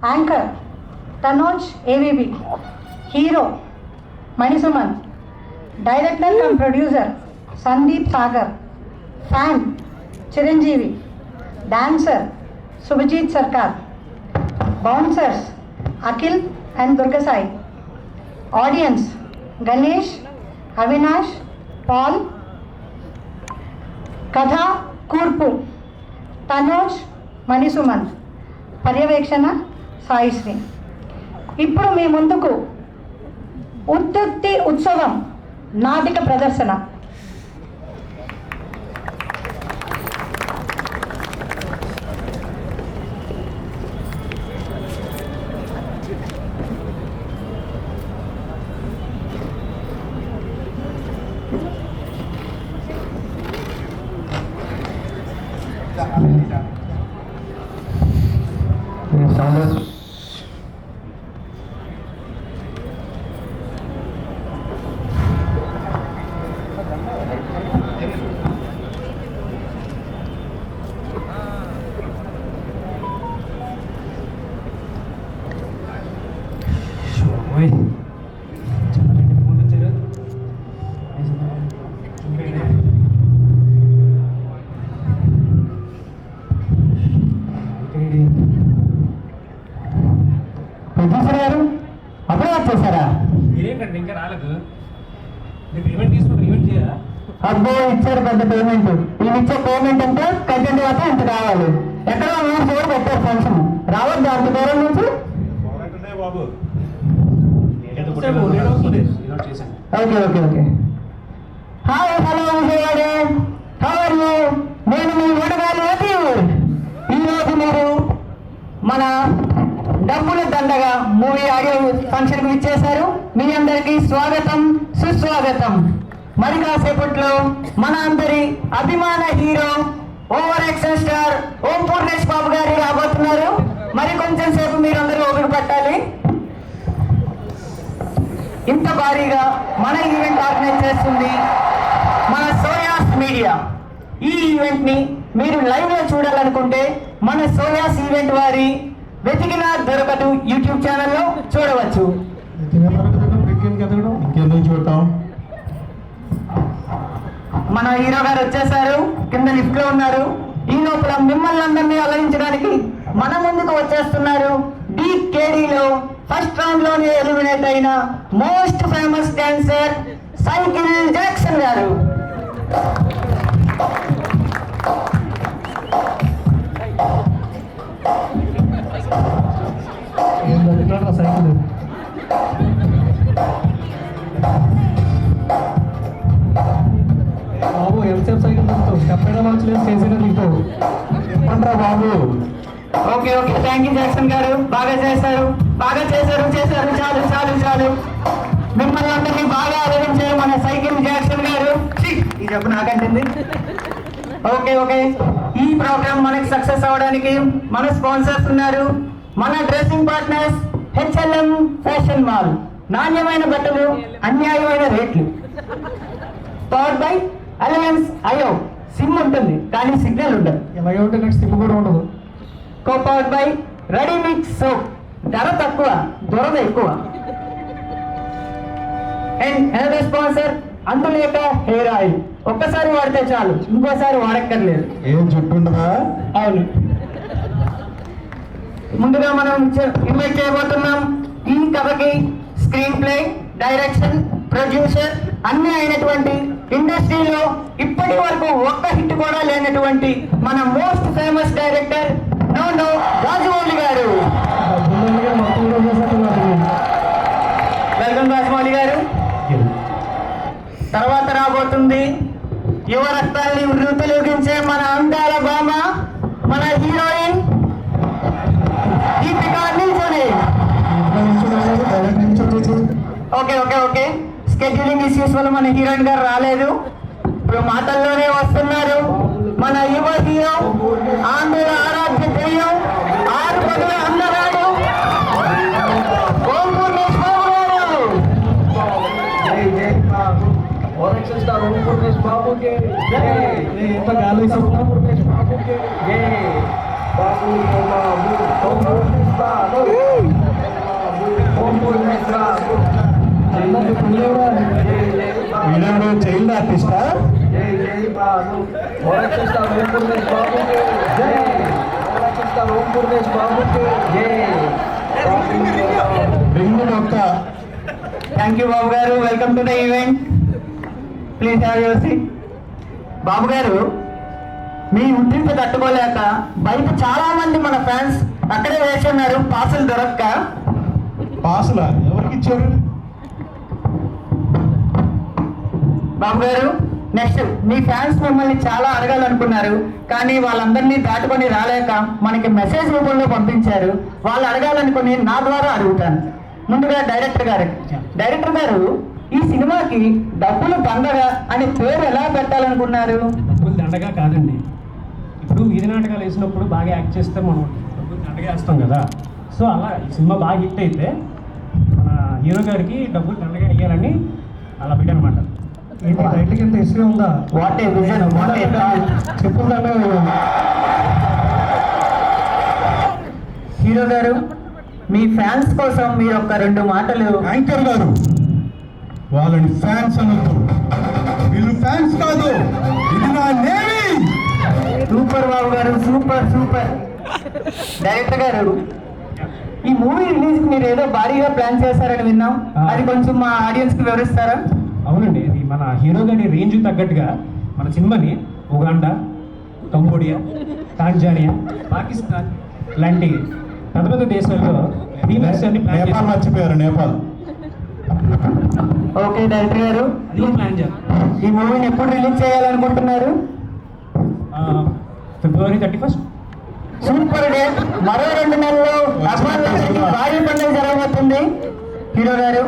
Anchor Tanoj AVB, hero Manisuman, director cum producer Sandeep Sagar, fan Chiranjeevi, dancer Subhajit Sarkar, bouncers Akhil and Durgasai, audience Ganesh, Avinash, Paul, కథ కూర్పు తనోజ్, మణిసుమన్, పర్యవేక్షణ సాయిశ్రీ. ఇప్పుడు మీ ముందుకు ఉత్తుత్తి ఉత్సవం నాటిక ప్రదర్శన. ప్రొడ్యూసర్ గారు అప్పుడే వచ్చేసారా? మీరేంటండి ఇంకా రాలేదు? మీరు ఈవెంట్ తీసుకుంటారు, ఈవెంట్ చేయాలా? అబ్బో ఇచ్చారు పెద్ద పేమెంట్. వీళ్ళు ఇచ్చే పేమెంట్ అంటే కంటెంట్ వస్తే ఇంత కావాలి. ఎక్కడో ఊరు చూడ పెట్టారు ఫంక్షన్. రావద్దు అంత దూరం నుంచి. Okay okay okay. Hi hello విజయవాడే, హౌ ఆర్ యూ? నేను మీ వడగాలి అది. ఈరోజు మీరు మన డబ్బుల దండగా మూవీ ఆడియో ఫంక్షన్కి ఇచ్చేశారు. మీ అందరికీ స్వాగతం సుస్వాగతం. మరి కాసేపట్లో మన అందరి అభిమాన హీరో ఓవర్ యాక్షన్ స్టార్ ఓం పూర్ణేష్ బాబు గారు రాబోతున్నారు. మరి కొంచెం సేపు మీరందరూ ఓపిక పట్టాలి. ఇంత భారీగా మన ఈవెంట్ ఆర్గనైజ్ చేస్తుంది మన సోయాస్ మీడియా. ఈ ఈవెంట్ ని మీరు లైవ్ లో చూడాలనుకుంటే మన సోయాస్ ఈవెంట్ వారి వెతికినా దొరకదు యూట్యూబ్ ఛానల్లో చూడవచ్చు. ఇంకెందుకు చూడటం? మన హీరో గారు వచ్చేసారు, కింద లిఫ్ట్ లో ఉన్నారు. ఈ లోపల మిమ్మల్ని అందరినీ అలరించడానికి మన ముందుకు వచ్చేస్తున్నారు DKDలో ఫస్ట్ రౌండ్ లోనే ఎలిమినేట్ అయిన most famous dancer cycle Jackson గారు. సైకిల్ బాబు ఎంతసేపు సైకిల్ తింటావు? చెప్పైనా మంచి చేసినా తింటావు చెప్పండి బాబు. Okay okay, thank you Jackson గారు. బాగా చేశారు, బాగా చేశారు. చాలు చాలు చాలు. మిమ్మల్ని అందరినీ బాగా అలరించారు మన సైకిల్ జాక్సన్ గారు. ఈ చెప్పు నాకంటుంది. ఓకే ఓకే, ఈ ప్రోగ్రామ్ మనకి సక్సెస్ అవడానికి మన స్పాన్సర్స్ ఉన్నారు. మన dressing partners HLM fashion mall, నాణ్యమైన బట్టలు, అన్యాయమైన రేట్లు. Powered by alliance Ao, SIM ఉంటుంది కానీ సిగ్నల్ ఉండదు. ఎలాగే ఉంటే నాకు సిమ్ కూడా ఉండదు. కోపవర్డ్ బై రెడీ మిక్స్ సోప్, ధర తక్కువ దురద ఎక్కువ. అండ్ అనదర్ స్పాన్సర్ అందులేక హెయిర్ ఆయిల్, ఒక్కసారి వాడితే చాలు, ఇంకోసారి వాడక్కర్లేదు. ఏం చుట్టూ ఉండదా? అవును. ముందుగా మనం ఇన్వైట్ చేయబోతున్నాం ఈ కథకి స్క్రీన్ ప్లే, డైరెక్షన్, ప్రొడ్యూసర్ అన్ని అయినటువంటి, ఇండస్ట్రీలో ఇప్పటి వరకు ఒక్క హిట్ కూడా లేనటువంటి మన మోస్ట్ ఫేమస్ డైరెక్టర్ నో రాజమౌళి గారు. వెల్కమ్ రాజమౌళి గారు. తర్వాత రాబోతుంది యువ రక్తాన్ని వృద్ధులూగించే మన అందాల భామ, మన హీరోయిన్ దీపికా నిల్చొని. Okay okay okay, scheduling issues వల్ల మన హీరోయిన్ గారు రాలేదు. ఇప్పుడు మాటల్లోనే వస్తున్నారు మన యువ హీరో, ఆంధ్ర ఆరాధ్య దెయ్యం, 6 పదుల అందగాడు ఓం పూర్ణేష్ బాబు గారు. ఎంత గాలి బాబు పుల్లేవా వీడు చైల్డ్ ఆర్టిస్టా? జై జై బాబు ఓరకిస్తా ఓం పూర్ణేష్ బాబుకి జై ఓరకిస్తా ఓం పూర్ణేష్ బాబుకి జై రింగు ఒక్క థ్యాంక్ యూ బాబు గారు, welcome to the event. Please have your seat. Babu గారు, మీ ఉద్రిక్త తట్టుకోలేక బయట చాలా మంది మన ఫ్యాన్స్ అక్కడే వేసి ఉన్నారు పాసులు దొరక్క. పాసులా ఎవరికి ఇచ్చారు? బాబు గారు, నెక్స్ట్ మీ ఫ్యాన్స్ మిమ్మల్ని చాలా అడగాలనుకున్నారు, కానీ వాళ్ళందరినీ దాటుకొని రాలేక మనకి మెసేజ్ రూపంలో పంపించారు. వాళ్ళు అడగాలనుకుని నా ద్వారా అడుగుతాను. ముందుగా డైరెక్టర్ గారు, ఈ సినిమాకి డబ్బులు పండగ అని పేరు ఎలా పెట్టాలనుకున్నారు? డబ్బులు దండగా కాదండి. ఇప్పుడు వీధి నాటకాలు వేసినప్పుడు బాగా యాక్ట్ చేస్తే మనం డబ్బులు దండగా వేస్తాం కదా. సో అలా ఈ సినిమా బాగా హిట్ అయితే మన హీరో గారికి డబ్బులు దండగా వేయాలని అలా పెట్టానమాట. ఏంటి టైటిల్ కింద హిస్టరీ ఉందా? What a vision, what a చెప్పుకుందామే హీరో గారు, మీ ఫ్యాన్స్ కోసం మీరు ఒక 2 మాటలు. యాంకర్ గారు, వాళ్ళని ఫ్యాన్స్ అనొద్దు. వీళ్ళు ఫ్యాన్స్ కాదు, ఇది నా నేవీ. సూపర్ బాబు గారు, సూపర్ సూపర్. డైరెక్టర్ గారు, ఈ మూవీ రిలీజ్ కి మీరు ఏదో భారీగా ప్లాన్ చేశారని విన్నాం, అది కొంచెం మా ఆడియన్స్ కి వివరిస్తారా? అవునండి, ఇది మన హీరో గారి రేంజ్ తగ్గట్టుగా మన సినిమాని ఉగాండా, కంబోడియా, టాంజానియా, పాకిస్తాన్ లాంటి పెద్ద పెద్ద దేశాల్లో రీమేక్స్ అన్ని ప్లాన్ నేపాల్ చేశారు. మర్చిపోయారు, నేపాల్. ఓకే డైరెక్టర్ గారు, అది ప్లాన్ చేయాలి. ఈ మూవీని ఎప్పుడు రిలీజ్ చేయాలనుకుంటున్నారు? ఫిబ్రవరి 31st. Super date. మరో 2 నెలల్లో అభిమానులందరికీ భారీ పండుగ జరగబోతుంది. హీరో గారు,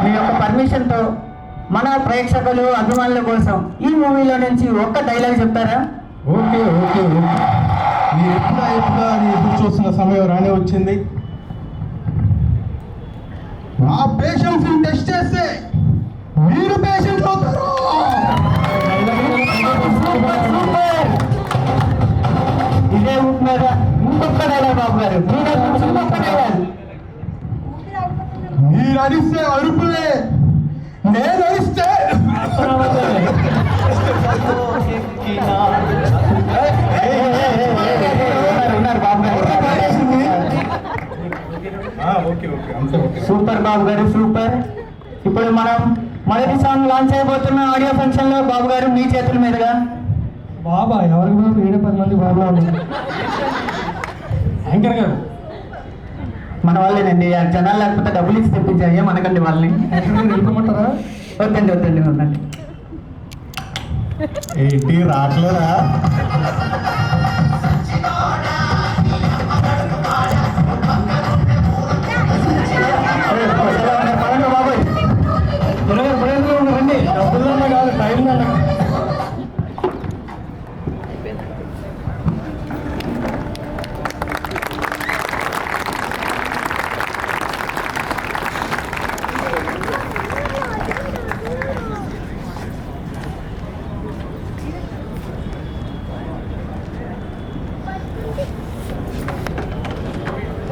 మీ యొక్క పర్మిషన్ తో మన ప్రేక్షకులు అభిమానుల కోసం ఈ మూవీలో నుంచి ఒక్క డైలాగ్ చెప్తారా? ఓకే ఓకే ఓకే, మీరు ఎప్పుడా అని ఎదురు చూస్తున్న సమయం రానే వచ్చింది. నా పేషెన్స్ టెస్ట్ చేస్తే మీరు పేషెంట్ అవుతారు. Super super. ఇదే ఊపు మీద ఇంకొక డైలాగ్ బాబు గారు, ఇంకొక డైలాగ్. మీరు అరిస్తే అరుపులే, నేను అరిస్తే ఉన్నారు బాబు గారు. ఓకే ఓకే, అంతే ఓకే. సూపర్ బాబు గారు, సూపర్. ఇప్పుడు మనం మొదటి సాంగ్ లాంచ్ అయిపోతున్న ఆడియో ఫంక్షన్ లో బాబు గారు మీ చేతుల మీదుగా. బాబా ఎవరికి బాబు? 7-10 మంది బాబులా ఉన్నారు. యాంకర్ గారు, మన వాళ్ళేనండి, ఆ జనాలు లేకపోతే డబ్బులు ఇచ్చి తెప్పించాయి మనకండి వాళ్ళని. వెళ్ళిపోమంటారా? వద్దండి. ఏంటి రావట్లేదా? బాబాయ్ రండి, డబ్బుల్లో కాదు టైం అన్న.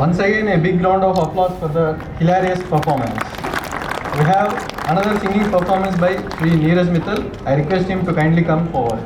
Once again, a big round of applause for the hilarious performance. We have another singing performance by Sri Neeraj Mittal. I request him to kindly come forward.